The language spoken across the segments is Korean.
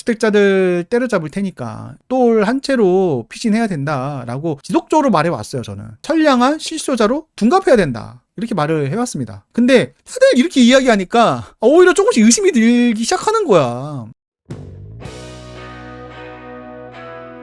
다주택자들 때려잡을 테니까 똘 한 채로 피신해야 된다라고 지속적으로 말해왔어요. 저는 선량한 실소자로 둔갑해야 된다 이렇게 말을 해왔습니다. 근데 다들 이렇게 이야기하니까 오히려 조금씩 의심이 들기 시작하는 거야.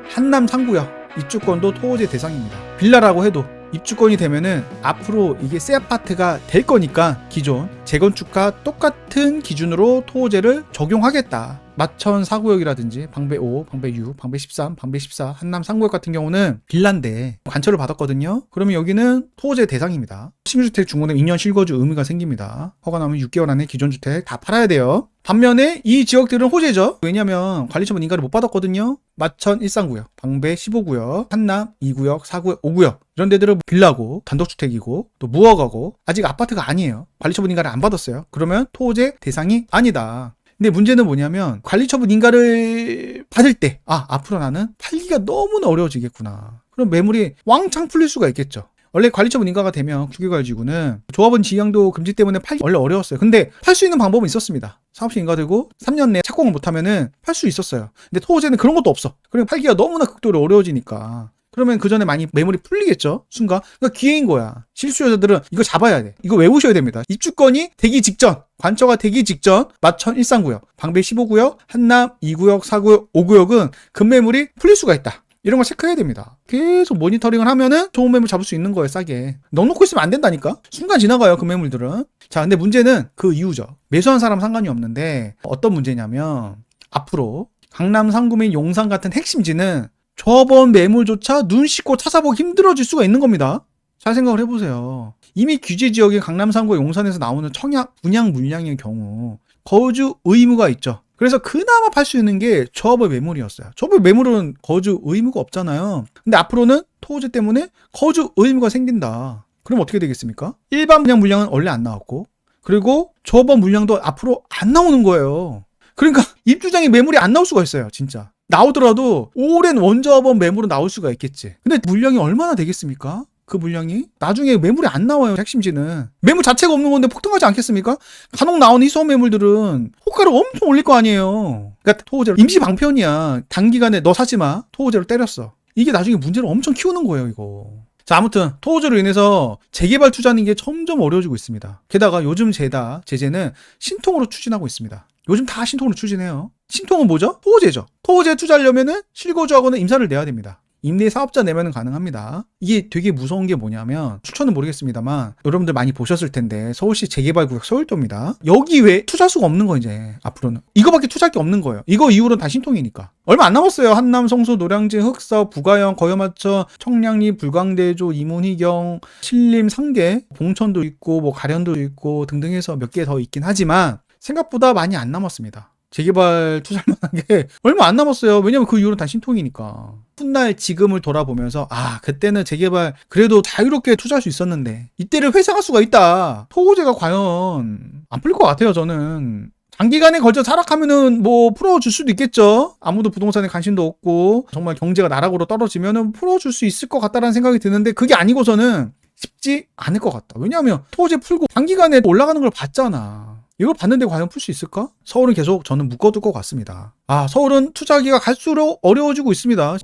한남 3구역 입주권도 토호제 대상입니다. 빌라라고 해도 입주권이 되면은 앞으로 이게 새 아파트가 될 거니까 기존 재건축과 똑같은 기준으로 토호제를 적용하겠다. 마천 4구역이라든지 방배 5, 방배 6, 방배 13, 방배 14 한남 3구역 같은 경우는 빌라인데 관철을 받았거든요. 그러면 여기는 토호제 대상입니다. 신규주택 중공되면 2년 실거주 의무가 생깁니다. 허가 나오면 6개월 안에 기존 주택 다 팔아야 돼요. 반면에 이 지역들은 호재죠. 왜냐면 관리처분 인가를 못 받았거든요. 마천 13구역, 방배 15구역, 한남 2구역, 4구역, 5구역 이런 데들은 빌라고 단독주택이고 또 무허가고 아직 아파트가 아니에요. 관리처분 인가를 안 받았어요. 그러면 토호제 대상이 아니다. 근데 문제는 뭐냐면 관리처분 인가를 받을 때 앞으로 나는 팔기가 너무나 어려워지겠구나. 그럼 매물이 왕창 풀릴 수가 있겠죠. 원래 관리처분 인가가 되면 국유가지구는 조합원 지향도 금지 때문에 팔기 원래 어려웠어요. 근데 팔 수 있는 방법은 있었습니다. 사업시 인가되고 3년 내에 착공을 못하면은 팔 수 있었어요. 근데 토호제는 그런 것도 없어. 그러면 팔기가 너무나 극도로 어려워지니까 그러면 그 전에 많이 매물이 풀리겠죠. 순간 그러니까 기회인 거야. 실수요자들은 이거 잡아야 돼. 이거 외우셔야 됩니다. 입주권이 되기 직전, 관처가 되기 직전 마천 13구역, 방배 15구역, 한남 2구역, 4구역, 5구역은 급매물이 풀릴 수가 있다. 이런 걸 체크해야 됩니다. 계속 모니터링을 하면은 좋은 매물 잡을 수 있는 거예요. 싸게. 넣어놓고 있으면 안 된다니까. 순간 지나가요. 그 매물들은. 자, 근데 문제는 그 이유죠. 매수한 사람 상관이 없는데 어떤 문제냐면 앞으로 강남, 상구 및 용산 같은 핵심지는 저번 매물조차 눈 씻고 찾아보기 힘들어질 수가 있는 겁니다. 잘 생각을 해보세요. 이미 규제 지역인 강남, 상구, 용산에서 나오는 청약, 분양 물량의 경우 거주 의무가 있죠. 그래서 그나마 팔 수 있는 게 조합의 매물이었어요. 조합의 매물은 거주 의무가 없잖아요. 근데 앞으로는 토호제 때문에 거주 의무가 생긴다. 그럼 어떻게 되겠습니까? 일반 분양 물량은 원래 안 나왔고 그리고 조합원 물량도 앞으로 안 나오는 거예요. 그러니까 입주장에 매물이 안 나올 수가 있어요. 진짜. 나오더라도 오랜 원조합원 매물은 나올 수가 있겠지. 근데 물량이 얼마나 되겠습니까? 그 물량이 나중에 매물이 안 나와요. 핵심지는 매물 자체가 없는 건데 폭등하지 않겠습니까? 간혹 나오는 희소한 매물들은 호가를 엄청 올릴 거 아니에요. 그러니까 토호제로 임시 방편이야. 단기간에 너 사지 마. 토호제로 때렸어. 이게 나중에 문제를 엄청 키우는 거예요. 이거. 자, 아무튼 토호제로 인해서 재개발 투자하는 게 점점 어려워지고 있습니다. 게다가 요즘 제재는 신통으로 추진하고 있습니다. 요즘 다 신통으로 추진해요. 신통은 뭐죠? 토호제죠. 토호제 투자하려면은 실거주하고는 임사를 내야 됩니다. 임대 사업자 내면은 가능합니다. 이게 되게 무서운 게 뭐냐면 추천은 모르겠습니다만 여러분들 많이 보셨을 텐데 서울시 재개발구역 서울도입니다. 여기 왜 투자할 수가 없는 거 이제 앞으로는 이거밖에 투자할 게 없는 거예요. 이거 이후로는 다 신통이니까 얼마 안 남았어요. 한남, 성수, 노량진, 흑사, 부가형, 거여마천, 청량리, 불광대조, 이문희경, 신림, 상계, 봉천도 있고 뭐 가련도 있고 등등 해서 몇 개 더 있긴 하지만 생각보다 많이 안 남았습니다. 재개발 투자할 만한 게 얼마 안 남았어요. 왜냐면 그 이후로는 다 신통이니까. 훗날 지금을 돌아보면서 그때는 재개발 그래도 자유롭게 투자할 수 있었는데 이때를 회상할 수가 있다. 토호제가 과연 안 풀릴 것 같아요. 저는. 장기간에 걸쳐 하락하면은 뭐 풀어줄 수도 있겠죠. 아무도 부동산에 관심도 없고 정말 경제가 나락으로 떨어지면은 풀어줄 수 있을 것 같다라는 생각이 드는데 그게 아니고서는 쉽지 않을 것 같다. 왜냐하면 토호제 풀고 장기간에 올라가는 걸 봤잖아. 이걸 봤는데 과연 풀 수 있을까? 서울은 계속 저는 묶어둘 것 같습니다. 서울은 투자하기가 갈수록 어려워지고 있습니다.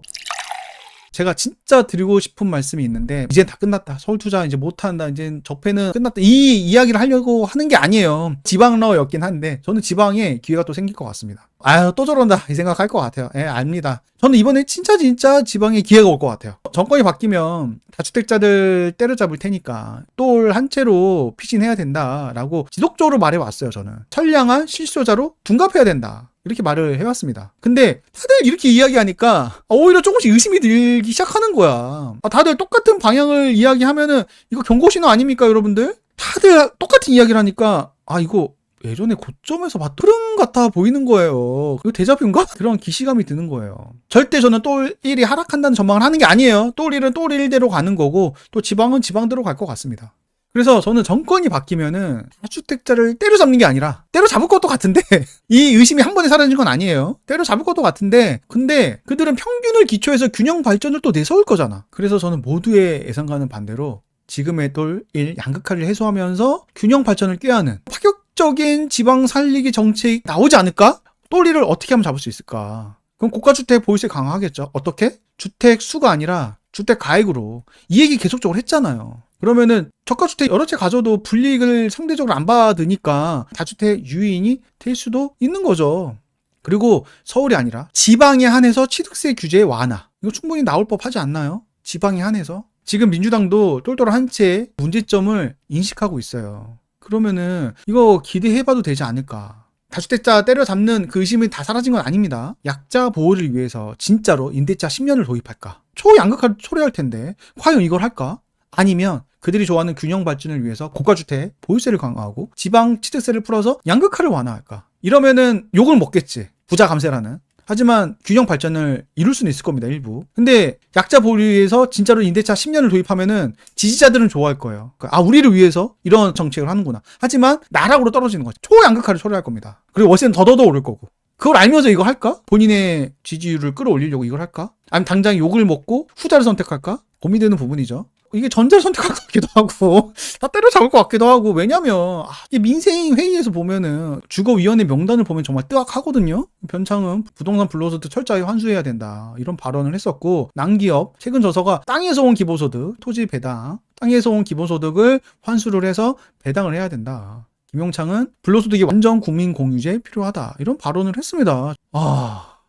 제가 진짜 드리고 싶은 말씀이 있는데 이제 다 끝났다. 서울 투자 이제 못한다. 이제 적폐는 끝났다. 이 이야기를 하려고 하는 게 아니에요. 지방러였긴 한데 저는 지방에 기회가 또 생길 것 같습니다. 또 저런다 이 생각할 것 같아요. 압니다. 저는 이번에 진짜 지방에 기회가 올 것 같아요. 정권이 바뀌면 다주택자들 때려잡을 테니까 똘 한 채로 피신해야 된다라고 지속적으로 말해왔어요. 저는 선량한 실소자로 둔갑해야 된다. 이렇게 말을 해왔습니다. 근데 다들 이렇게 이야기하니까 오히려 조금씩 의심이 들기 시작하는 거야. 다들 똑같은 방향을 이야기하면은 이거 경고신호 아닙니까 여러분들? 다들 똑같은 이야기를 하니까 이거 예전에 고점에서 봤던 흐름 같아 보이는 거예요. 이거 데자뷰인가? 그런 기시감이 드는 거예요. 절대 저는 똘 1이 하락한다는 전망을 하는 게 아니에요. 똘 1은 똘 1대로 가는 거고 또 지방은 지방대로 갈 것 같습니다. 그래서 저는 정권이 바뀌면은 다주택자를 때려잡는 게 아니라 때려잡을 것도 같은데 이 의심이 한 번에 사라진 건 아니에요. 때려잡을 것도 같은데 근데 그들은 평균을 기초해서 균형 발전을 또 내세울 거잖아. 그래서 저는 모두의 예상과는 반대로 지금의 똘 1 양극화를 해소하면서 균형 발전을 꾀하는 파격적인 지방 살리기 정책이 나오지 않을까? 또리를 어떻게 하면 잡을 수 있을까? 그럼 고가주택 보유세 강화하겠죠. 어떻게? 주택 수가 아니라 주택 가액으로. 이 얘기 계속적으로 했잖아요. 그러면은 저가주택 여러 채 가져도 불이익을 상대적으로 안 받으니까 다주택 유인이 될 수도 있는 거죠. 그리고 서울이 아니라 지방에 한해서 취득세 규제 완화. 이거 충분히 나올 법하지 않나요? 지방에 한해서. 지금 민주당도 똘똘한 한 채의 문제점을 인식하고 있어요. 그러면은 이거 기대해봐도 되지 않을까. 다주택자 때려잡는 그 의심이 다 사라진 건 아닙니다. 약자 보호를 위해서 진짜로 임대차 10년을 도입할까? 초양극화를 초래할 텐데 과연 이걸 할까? 아니면 그들이 좋아하는 균형 발전을 위해서 고가주택 보유세를 강화하고 지방 취득세를 풀어서 양극화를 완화할까? 이러면은 욕을 먹겠지. 부자 감세라는. 하지만 균형 발전을 이룰 수는 있을 겁니다, 일부. 근데 약자 보호를 위해서 진짜로 임대차 10년을 도입하면은 지지자들은 좋아할 거예요. 아, 우리를 위해서 이런 정책을 하는구나. 하지만 나락으로 떨어지는 거죠. 초양극화를 초래할 겁니다. 그리고 월세는 더더더 오를 거고. 그걸 알면서 이거 할까? 본인의 지지율을 끌어올리려고 이걸 할까? 아니면 당장 욕을 먹고 후자를 선택할까? 고민되는 부분이죠. 이게 전자를 선택할 것 같기도 하고 다 때려잡을 것 같기도 하고. 왜냐면 이게 민생회의에서 보면은 주거위원회 명단을 보면 정말 뜨악하거든요. 변창흠 부동산 불로소득 철저히 환수해야 된다 이런 발언을 했었고, 남기업 최근 저서가 땅에서 온 기본소득 토지 배당, 땅에서 온 기본소득을 환수를 해서 배당을 해야 된다. 김용창은 불로소득이 완전 국민 공유제 필요하다 이런 발언을 했습니다.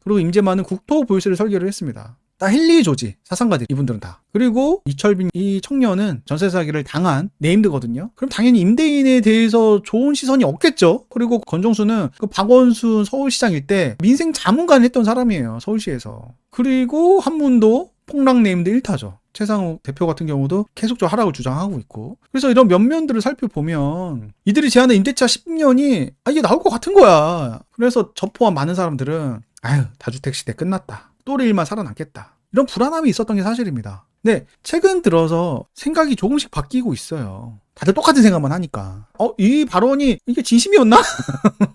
그리고 임재만은 국토 보유세를 설계를 했습니다. 다 헨리 조지 사상가들 이분들은 다. 그리고 이철빈 이 청년은 전세 사기를 당한 네임드거든요. 그럼 당연히 임대인에 대해서 좋은 시선이 없겠죠. 그리고 권정수는 그 박원순 서울시장일 때 민생 자문관을 했던 사람이에요, 서울시에서. 그리고 한문도 폭락 네임드 1타죠. 최상욱 대표 같은 경우도 계속적으로 하락을 주장하고 있고. 그래서 이런 면면들을 살펴보면 이들이 제안한 임대차 10년이 이게 나올 것 같은 거야. 그래서 저 포함 많은 사람들은 다주택 시대 끝났다, 또래 일만 살아남겠다, 이런 불안함이 있었던 게 사실입니다. 근데 최근 들어서 생각이 조금씩 바뀌고 있어요. 다들 똑같은 생각만 하니까. 이 발언이 이게 진심이었나?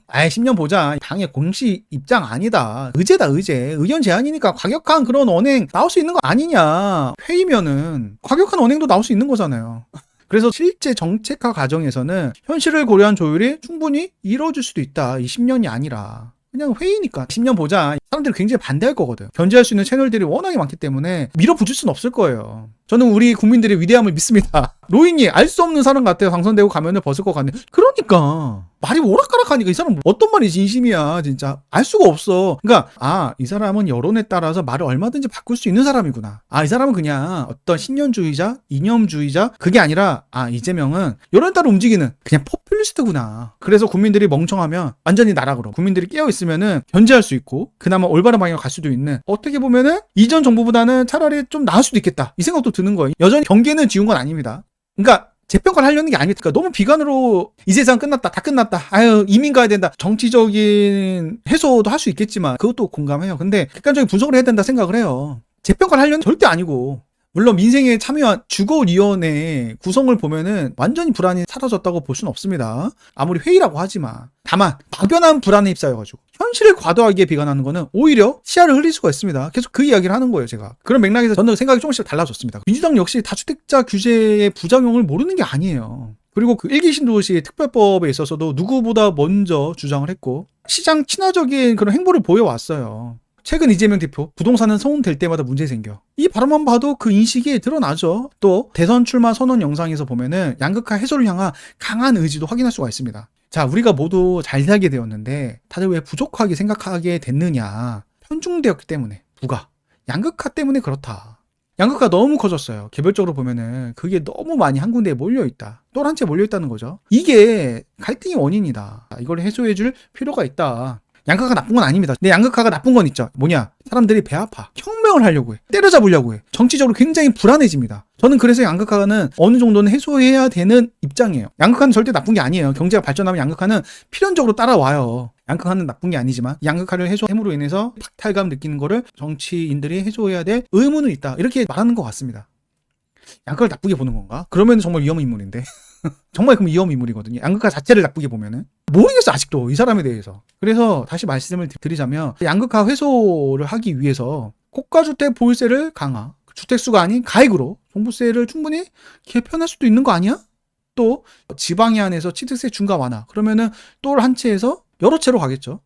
10년 보자. 당의 공식 입장 아니다. 의제다, 의제. 의견 제안이니까 과격한 그런 언행 나올 수 있는 거 아니냐. 회의면은 과격한 언행도 나올 수 있는 거잖아요. 그래서 실제 정책화 과정에서는 현실을 고려한 조율이 충분히 이루어질 수도 있다. 이 10년이 아니라. 그냥 회의니까 10년 보자. 사람들이 굉장히 반대할 거거든. 견제할 수 있는 채널들이 워낙에 많기 때문에 밀어붙일 수는 없을 거예요. 저는 우리 국민들의 위대함을 믿습니다. 로인이 알 수 없는 사람 같아요. 당선되고 가면을 벗을 것 같네. 그러니까 말이 오락가락하니까 이 사람 어떤 말이 진심이야 진짜 알 수가 없어. 그러니까 이 사람은 여론에 따라서 말을 얼마든지 바꿀 수 있는 사람이구나. 이 사람은 그냥 어떤 신념주의자, 이념주의자, 그게 아니라 이재명은 여론에 따라 움직이는 그냥 포퓰리스트구나. 그래서 국민들이 멍청하면 완전히 나락으로, 국민들이 깨어있으면은 견제할 수 있고 그나마 올바른 방향으로 갈 수도 있는, 어떻게 보면은 이전 정부보다는 차라리 좀 나을 수도 있겠다 이 생각도 드는 거예요. 여전히 경계는 지운 건 아닙니다. 그러니까 재평가를 하려는 게 아니니까 너무 비관으로 이 세상 끝났다, 다 끝났다, 이민 가야 된다, 정치적인 해소도 할 수 있겠지만 그것도 공감해요. 근데 객관적인 분석을 해야 된다 생각을 해요. 재평가를 하려는 절대 아니고. 물론 민생에 참여한 주거위원회 구성을 보면은 완전히 불안이 사라졌다고 볼 수는 없습니다. 아무리 회의라고 하지만. 다만 막연한 불안에 휩싸여가지고 현실을 과도하게 비관하는 거는 오히려 시야를 흘릴 수가 있습니다. 계속 그 이야기를 하는 거예요, 제가. 그런 맥락에서 저는 생각이 조금씩 달라졌습니다. 민주당 역시 다주택자 규제의 부작용을 모르는 게 아니에요. 그리고 그 일기 신도시 특별법에 있어서도 누구보다 먼저 주장을 했고 시장 친화적인 그런 행보를 보여왔어요. 최근 이재명 대표 부동산은 소음될 때마다 문제 생겨. 이 발언만 봐도 그 인식이 드러나죠. 또 대선 출마 선언 영상에서 보면은 양극화 해소를 향한 강한 의지도 확인할 수가 있습니다. 자, 우리가 모두 잘 살게 되었는데 다들 왜 부족하게 생각하게 됐느냐. 편중되었기 때문에. 양극화 때문에 그렇다. 양극화가 너무 커졌어요. 개별적으로 보면은 그게 너무 많이 한 군데에 몰려있다. 또 한 채 몰려있다는 거죠. 이게 갈등의 원인이다. 이걸 해소해줄 필요가 있다. 양극화가 나쁜 건 아닙니다. 근데 양극화가 나쁜 건 있죠. 뭐냐? 사람들이 배 아파. 혁명을 하려고 해. 때려잡으려고 해. 정치적으로 굉장히 불안해집니다. 저는 그래서 양극화는 어느 정도는 해소해야 되는 입장이에요. 양극화는 절대 나쁜 게 아니에요. 경제가 발전하면 양극화는 필연적으로 따라와요. 양극화는 나쁜 게 아니지만 양극화를 해소함으로 인해서 박탈감 느끼는 거를 정치인들이 해소해야 될 의무는 있다. 이렇게 말하는 것 같습니다. 양극화를 나쁘게 보는 건가? 그러면 정말 위험한 인물인데. 정말 그럼 위험 인물이거든요. 양극화 자체를 나쁘게 보면은. 모르겠어, 아직도 이 사람에 대해서. 그래서 다시 말씀을 드리자면 양극화 해소를 하기 위해서 고가주택 보유세를 강화, 주택수가 아닌 가액으로 종부세를 충분히 개편할 수도 있는 거 아니야? 또 지방에 한해서 취득세 중과 완화. 그러면은 또 한 채에서 여러 채로 가겠죠.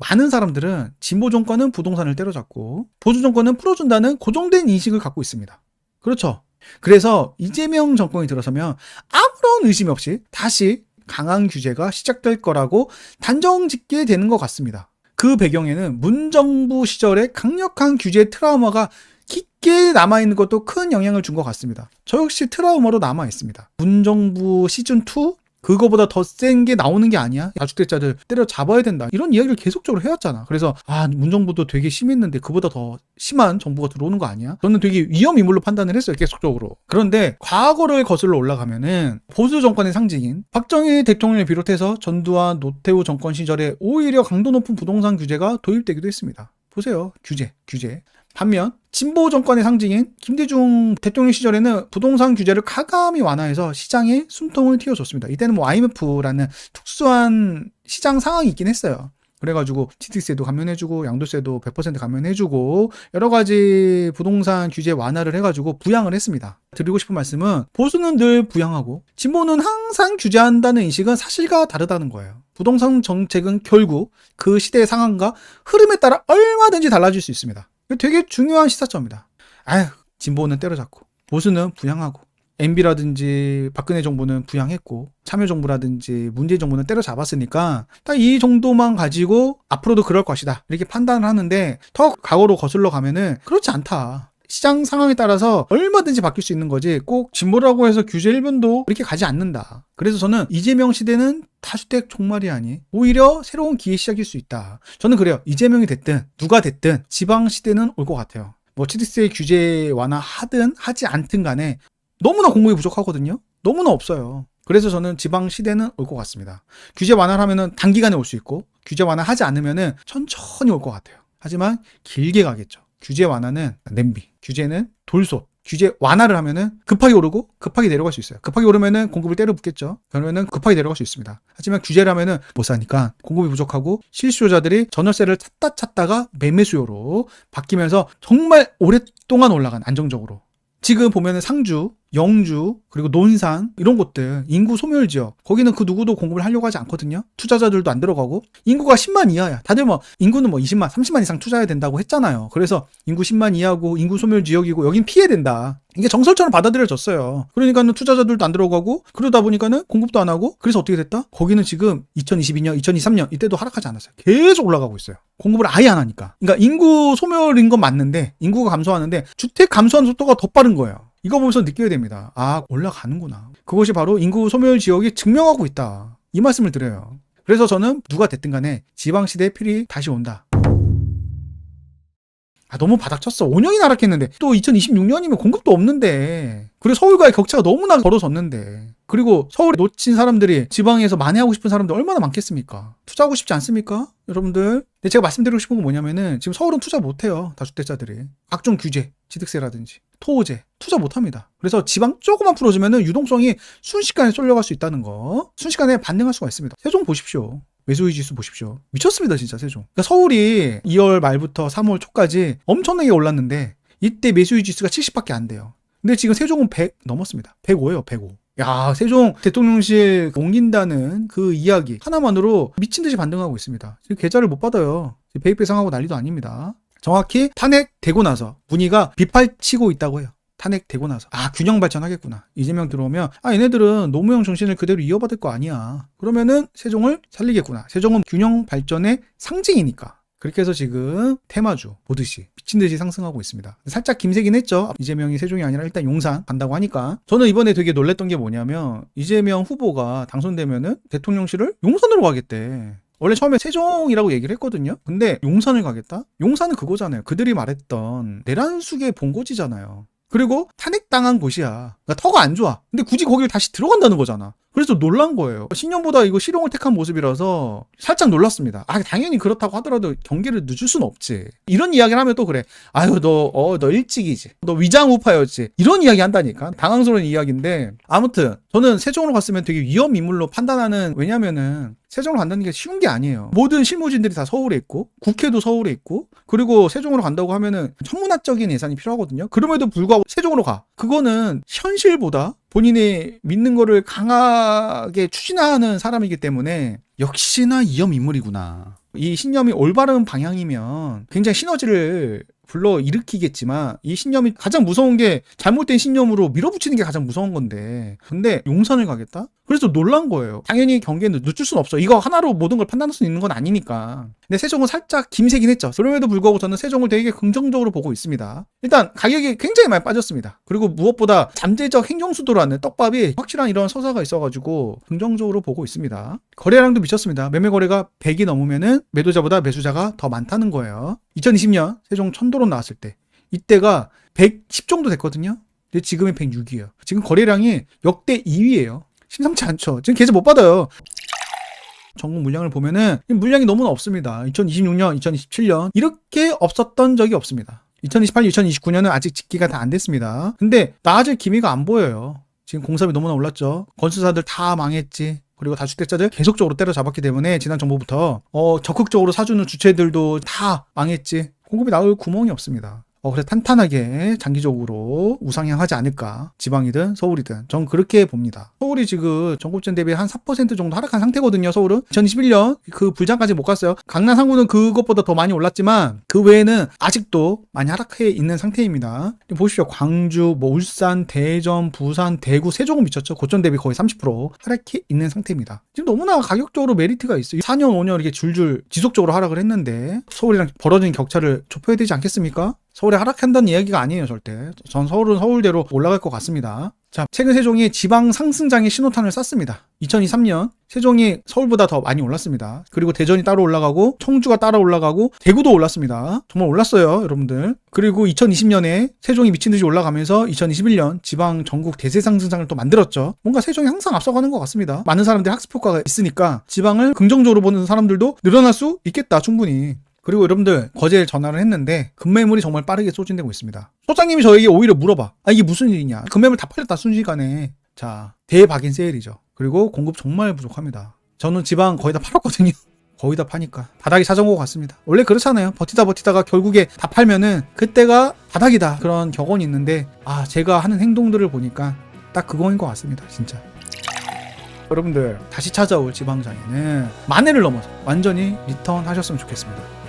많은 사람들은 진보 정권은 부동산을 때려잡고 보수 정권은 풀어준다는 고정된 인식을 갖고 있습니다. 그렇죠. 그래서 이재명 정권이 들어서면 아무런 의심 없이 다시 강한 규제가 시작될 거라고 단정짓게 되는 것 같습니다. 그 배경에는 문정부 시절의 강력한 규제 트라우마가 깊게 남아있는 것도 큰 영향을 준 것 같습니다. 저 역시 트라우마로 남아있습니다. 문정부 시즌2? 그거보다 더 센 게 나오는 게 아니야? 다주택자들 때려잡아야 된다. 이런 이야기를 계속적으로 해왔잖아. 그래서 문정부도 되게 심했는데 그보다 더 심한 정부가 들어오는 거 아니야? 저는 되게 위험인물로 판단을 했어요. 계속적으로. 그런데 과거를 거슬러 올라가면은 보수 정권의 상징인 박정희 대통령을 비롯해서 전두환, 노태우 정권 시절에 오히려 강도 높은 부동산 규제가 도입되기도 했습니다. 보세요. 규제. 반면 진보 정권의 상징인 김대중 대통령 시절에는 부동산 규제를 가감히 완화해서 시장에 숨통을 틔워줬습니다. 이때는 IMF라는 특수한 시장 상황이 있긴 했어요. 그래가지고 취득세도 감면해주고 양도세도 100% 감면해주고 여러 가지 부동산 규제 완화를 해가지고 부양을 했습니다. 드리고 싶은 말씀은 보수는 늘 부양하고 진보는 항상 규제한다는 인식은 사실과 다르다는 거예요. 부동산 정책은 결국 그 시대의 상황과 흐름에 따라 얼마든지 달라질 수 있습니다. 되게 중요한 시사점입니다. 진보는 때려잡고 보수는 부양하고 MB라든지 박근혜 정부는 부양했고 참여정부라든지 문재인 정부는 때려잡았으니까 딱 이 정도만 가지고 앞으로도 그럴 것이다 이렇게 판단을 하는데 더 과거로 거슬러 가면은 그렇지 않다. 시장 상황에 따라서 얼마든지 바뀔 수 있는 거지 꼭 진보라고 해서 규제 일변도 이렇게 가지 않는다. 그래서 저는 이재명 시대는 다주택 종말이 아닌 오히려 새로운 기회 시작일 수 있다. 저는 그래요. 이재명이 됐든 누가 됐든 지방 시대는 올 것 같아요. 뭐 취득세 규제 완화하든 하지 않든 간에 너무나 공급이 부족하거든요. 너무나 없어요. 그래서 저는 지방 시대는 올 것 같습니다. 규제 완화를 하면은 단기간에 올 수 있고 규제 완화하지 않으면은 천천히 올 것 같아요. 하지만 길게 가겠죠. 규제 완화는 냄비, 규제는 돌솥, 규제 완화를 하면은 급하게 오르고 급하게 내려갈 수 있어요. 급하게 오르면은 공급을 때려 붓겠죠. 그러면은 급하게 내려갈 수 있습니다. 하지만 규제를 하면은 못 사니까 공급이 부족하고 실수요자들이 전월세를 찾다가 매매 수요로 바뀌면서 정말 오랫동안 올라간 안정적으로. 지금 보면은 상주, 영주, 그리고 논산 이런 곳들 인구 소멸 지역 거기는 그 누구도 공급을 하려고 하지 않거든요. 투자자들도 안 들어가고 인구가 10만 이하야. 다들 인구는 20만, 30만 이상 투자해야 된다고 했잖아요. 그래서 인구 10만 이하고 인구 소멸 지역이고 여긴 피해야 된다. 이게 정설처럼 받아들여졌어요. 그러니까는 투자자들도 안 들어가고 그러다 보니까는 공급도 안 하고 그래서 어떻게 됐다? 거기는 지금 2022년, 2023년 이때도 하락하지 않았어요. 계속 올라가고 있어요. 공급을 아예 안 하니까. 그러니까 인구 소멸인 건 맞는데 인구가 감소하는데 주택 감소하는 속도가 더 빠른 거예요. 이거 보면서 느껴야 됩니다. 올라가는구나. 그것이 바로 인구 소멸 지역이 증명하고 있다. 이 말씀을 드려요. 그래서 저는 누가 됐든 간에 지방시대의 필이 다시 온다. 너무 바닥쳤어. 5년이나 하락했는데 또 2026년이면 공급도 없는데 그리고 서울과의 격차가 너무나 벌어졌는데 그리고 서울에 놓친 사람들이 지방에서 만회하고 싶은 사람들 얼마나 많겠습니까? 투자하고 싶지 않습니까? 여러분들. 근데 제가 말씀드리고 싶은 건 뭐냐면은 지금 서울은 투자 못해요. 다주택자들이. 각종 규제, 취득세라든지 토호제 투자 못합니다. 그래서 지방 조금만 풀어주면은 유동성이 순식간에 쏠려갈 수 있다는 거. 순식간에 반등할 수가 있습니다. 세종 보십시오. 매수의 지수 보십시오. 미쳤습니다 진짜 세종. 그러니까 서울이 2월 말부터 3월 초까지 엄청나게 올랐는데 이때 매수의 지수가 70밖에 안 돼요. 근데 지금 세종은 100 넘었습니다. 105예요 105. 야 세종 대통령실 옮긴다는 그 이야기 하나만으로 미친듯이 반등하고 있습니다. 지금 계좌를 못 받아요. 배입배상하고 난리도 아닙니다. 정확히 탄핵되고 나서 문희가 빗발치고 있다고 해요. 탄핵되고 나서 균형 발전하겠구나. 이재명 들어오면 얘네들은 노무현 정신을 그대로 이어받을 거 아니야. 그러면은 세종을 살리겠구나. 세종은 균형 발전의 상징이니까. 그렇게 해서 지금 테마주 보듯이 미친듯이 상승하고 있습니다. 살짝 김새긴 했죠. 이재명이 세종이 아니라 일단 용산 간다고 하니까. 저는 이번에 되게 놀랬던 게 뭐냐면 이재명 후보가 당선되면은 대통령실을 용산으로 가겠대. 원래 처음에 세종이라고 얘기를 했거든요. 근데 용산을 가겠다? 용산은 그거잖아요. 그들이 말했던 내란숙의 본고지잖아요. 그리고 탄핵당한 곳이야. 그러니까 터가 안 좋아. 근데 굳이 거기를 다시 들어간다는 거잖아. 그래서 놀란 거예요. 신년보다 이거 실용을 택한 모습이라서 살짝 놀랐습니다. 당연히 그렇다고 하더라도 경계를 늦을 순 없지. 이런 이야기를 하면 또 그래. 너 일찍이지. 너 위장우파였지. 이런 이야기 한다니까. 당황스러운 이야기인데 아무튼 저는 세종으로 갔으면 되게 위험 인물로 판단하는 왜냐면은 세종으로 간다는 게 쉬운 게 아니에요. 모든 실무진들이 다 서울에 있고 국회도 서울에 있고 그리고 세종으로 간다고 하면은 천문학적인 예산이 필요하거든요. 그럼에도 불구하고 세종으로 가. 그거는 현실보다 본인이 믿는 거를 강하게 추진하는 사람이기 때문에 역시나 이념인물이구나. 이 신념이 올바른 방향이면 굉장히 시너지를 불러일으키겠지만 이 신념이 가장 무서운 게 잘못된 신념으로 밀어붙이는 게 가장 무서운 건데 근데 용산을 가겠다? 그래서 놀란 거예요. 당연히 경계는 늦출 수는 없어. 이거 하나로 모든 걸 판단할 수 있는 건 아니니까. 근데 세종은 살짝 김세긴 했죠. 그럼에도 불구하고 저는 세종을 되게 긍정적으로 보고 있습니다. 일단 가격이 굉장히 많이 빠졌습니다. 그리고 무엇보다 잠재적 행정수도라는 떡밥이 확실한 이런 서사가 있어가지고 긍정적으로 보고 있습니다. 거래량도 미쳤습니다. 매매 거래가 100이 넘으면은 매도자보다 매수자가 더 많다는 거예요. 2020년 세종 천도론 나왔을 때 이때가 110 정도 됐거든요. 근데 지금은 106이에요. 지금 거래량이 역대 2위예요. 심상치 않죠. 지금 계좌 못 받아요. 전국 물량을 보면은 물량이 너무나 없습니다. 2026년, 2027년 이렇게 없었던 적이 없습니다. 2028년, 2029년은 아직 집계가 다 안 됐습니다. 근데 나아질 기미가 안 보여요. 지금 공사비 너무나 올랐죠. 건설사들 다 망했지. 그리고 다주택자들 계속적으로 때려잡았기 때문에 지난 정부부터 적극적으로 사주는 주체들도 다 망했지. 공급이 나올 구멍이 없습니다. 그래서 탄탄하게 장기적으로 우상향하지 않을까. 지방이든 서울이든 전 그렇게 봅니다. 서울이 지금 전국전 대비 한 4% 정도 하락한 상태거든요. 서울은 2021년 그 불장까지 못 갔어요. 강남 상구는 그것보다 더 많이 올랐지만 그 외에는 아직도 많이 하락해 있는 상태입니다. 보십시오. 광주, 울산, 대전, 부산, 대구, 세종은 미쳤죠. 고점 대비 거의 30% 하락해 있는 상태입니다. 지금 너무나 가격적으로 메리트가 있어요. 4년 5년 이렇게 줄줄 지속적으로 하락을 했는데 서울이랑 벌어진 격차를 좁혀야 되지 않겠습니까? 서울에 하락한다는 이야기가 아니에요, 절대. 전 서울은 서울대로 올라갈 것 같습니다. 자, 최근 세종이 지방 상승장의 신호탄을 쐈습니다. 2023년 세종이 서울보다 더 많이 올랐습니다. 그리고 대전이 따로 올라가고 청주가 따라 올라가고 대구도 올랐습니다. 정말 올랐어요, 여러분들. 그리고 2020년에 세종이 미친 듯이 올라가면서 2021년 지방 전국 대세 상승장을 또 만들었죠. 뭔가 세종이 항상 앞서가는 것 같습니다. 많은 사람들이 학습 효과가 있으니까 지방을 긍정적으로 보는 사람들도 늘어날 수 있겠다, 충분히. 그리고 여러분들 거제 전화를 했는데 급매물이 정말 빠르게 소진되고 있습니다. 소장님이 저에게 오히려 물어봐. 이게 무슨 일이냐. 급매물 다 팔렸다 순식간에. 자, 대박인 세일이죠. 그리고 공급 정말 부족합니다. 저는 지방 거의 다 팔았거든요. 거의 다 파니까 바닥이 찾아온 것 같습니다. 원래 그렇잖아요. 버티다가 결국에 다 팔면은 그때가 바닥이다. 그런 격언이 있는데 제가 하는 행동들을 보니까 딱 그거인 것 같습니다. 진짜. 여러분들 다시 찾아올 지방장에는 만회를 넘어서 완전히 리턴 하셨으면 좋겠습니다.